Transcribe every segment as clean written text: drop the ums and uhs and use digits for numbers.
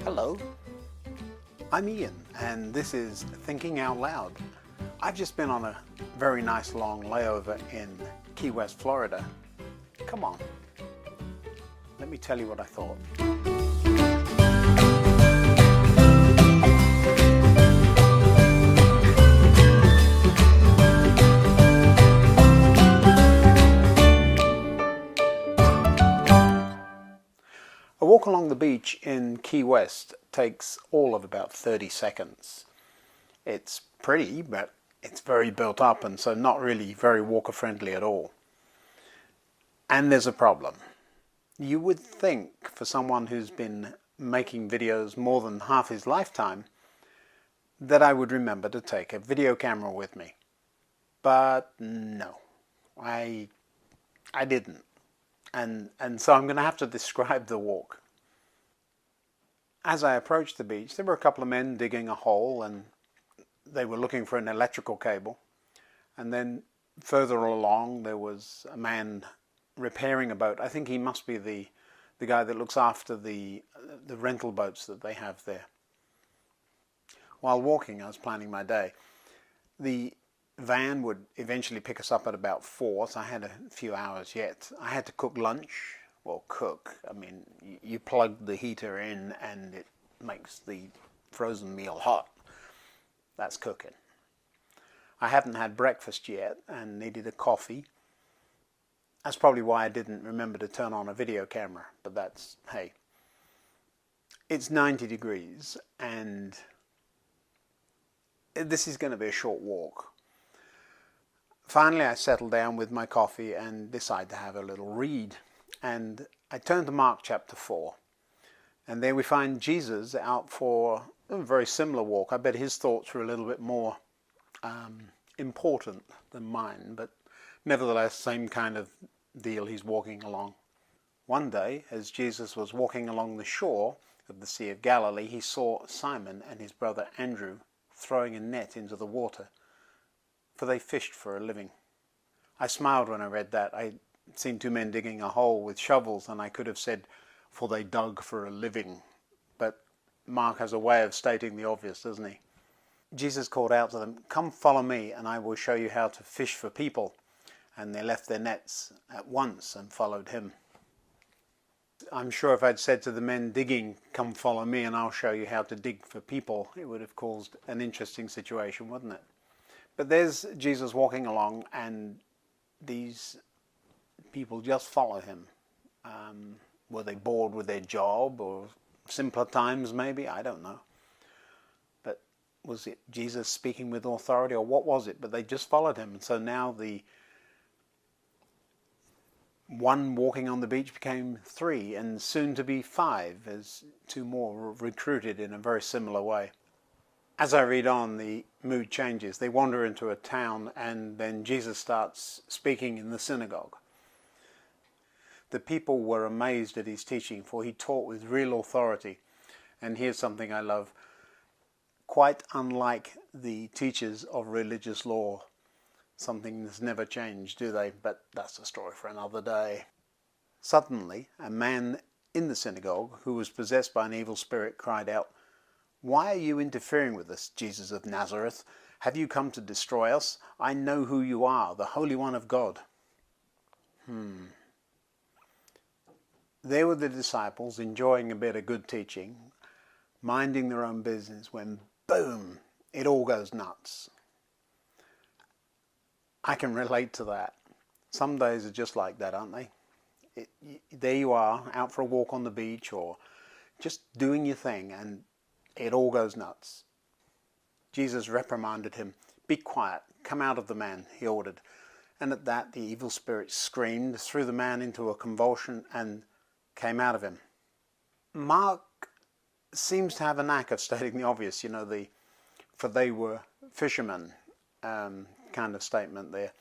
Hello, I'm Ian and this is Thinking Out Loud. I've just been on a very nice long layover in Key West, Florida. Come on, let me tell you what I thought. A walk along the beach in Key West takes all of about 30 seconds. It's pretty, but it's very built up and so not really very walker friendly at all. And there's a problem. You would think for someone who's been making videos more than half his lifetime that I would remember to take a video camera with me. But no, I didn't. And so I'm going to have to describe the walk. As I approached the beach, there were a couple of men digging a hole and they were looking for an electrical cable. And then further along there was a man repairing a boat. I think he must be the guy that looks after the rental boats that they have there. While walking, I was planning my day. The van would eventually pick us up at about 4, so I had a few hours yet. I had to cook lunch. Well, cook. I mean, you plug the heater in and it makes the frozen meal hot. That's cooking. I haven't had breakfast yet and needed a coffee. That's probably why I didn't remember to turn on a video camera, but that's, hey. It's 90 degrees and this is going to be a short walk. Finally, I settled down with my coffee and decided to have a little read. And I turned to Mark chapter 4. And there we find Jesus out for a very similar walk. I bet his thoughts were a little bit more important than mine, but nevertheless, same kind of deal. He's walking along. One day, as Jesus was walking along the shore of the Sea of Galilee, he saw Simon and his brother Andrew throwing a net into the water, for they fished for a living. I smiled when I read that. I'd seen 2 men digging a hole with shovels, and I could have said, for they dug for a living. But Mark has a way of stating the obvious, doesn't he? Jesus called out to them, "Come follow me, and I will show you how to fish for people." And they left their nets at once and followed him. I'm sure if I'd said to the men digging, "Come follow me, and I'll show you how to dig for people," it would have caused an interesting situation, wouldn't it? But there's Jesus walking along, and these people just follow him. Were they bored with their job, or simpler times maybe? I don't know. But was it Jesus speaking with authority, or what was it? But they just followed him. And so now the one walking on the beach became 3, and soon to be 5, as 2 more were recruited in a very similar way. As I read on, the mood changes. They wander into a town, and then Jesus starts speaking in the synagogue. The people were amazed at his teaching, for he taught with real authority. And here's something I love. Quite unlike the teachers of religious law. Something that's never changed, do they? But that's a story for another day. Suddenly, a man in the synagogue, who was possessed by an evil spirit, cried out, "Why are you interfering with us, Jesus of Nazareth? Have you come to destroy us? I know who you are, the Holy One of God." There were the disciples enjoying a bit of good teaching, minding their own business, when boom, it all goes nuts. I can relate to that. Some days are just like that, aren't they? There you are, out for a walk on the beach or just doing your thing, and it all goes nuts. Jesus reprimanded him. "Be quiet, come out of the man," he ordered. And at that the evil spirit screamed, threw the man into a convulsion, and came out of him. Mark seems to have a knack of stating the obvious, for they were fishermen kind of statement there.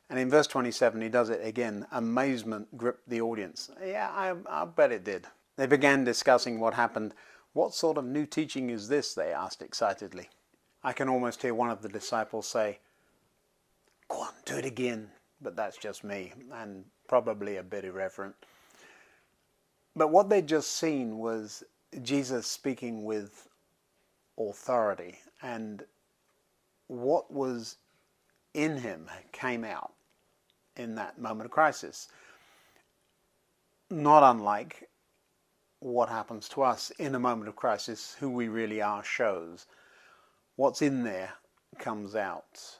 And in verse 27 he does it again. Amazement gripped the audience. Yeah, I bet it did. They began discussing what happened. "What sort of new teaching is this?" they asked excitedly. I can almost hear one of the disciples say, "Go on, do it again." But that's just me, and probably a bit irreverent. But what they'd just seen was Jesus speaking with authority, and what was in him came out in that moment of crisis. Not unlike what happens to us in a moment of crisis. Who we really are shows. What's in there comes out.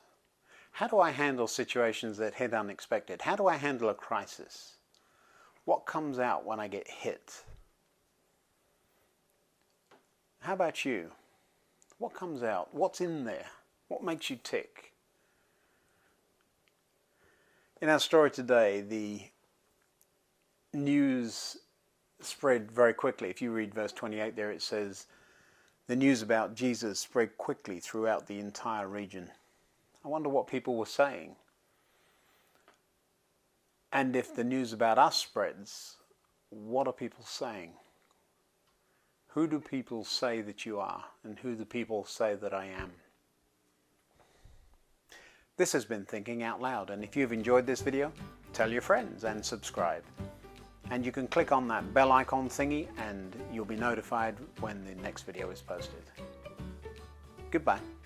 How do I handle situations that hit unexpected? How do I handle a crisis? What comes out when I get hit? How about you? What comes out? What's in there? What makes you tick? In our story today, the news spread very quickly. If you read verse 28 there, it says, the news about Jesus spread quickly throughout the entire region. I wonder what people were saying. And if the news about us spreads, what are people saying? Who do people say that you are, and who do people say that I am? This has been Thinking Out Loud, and if you've enjoyed this video, tell your friends and subscribe. And you can click on that bell icon thingy and you'll be notified when the next video is posted. Goodbye.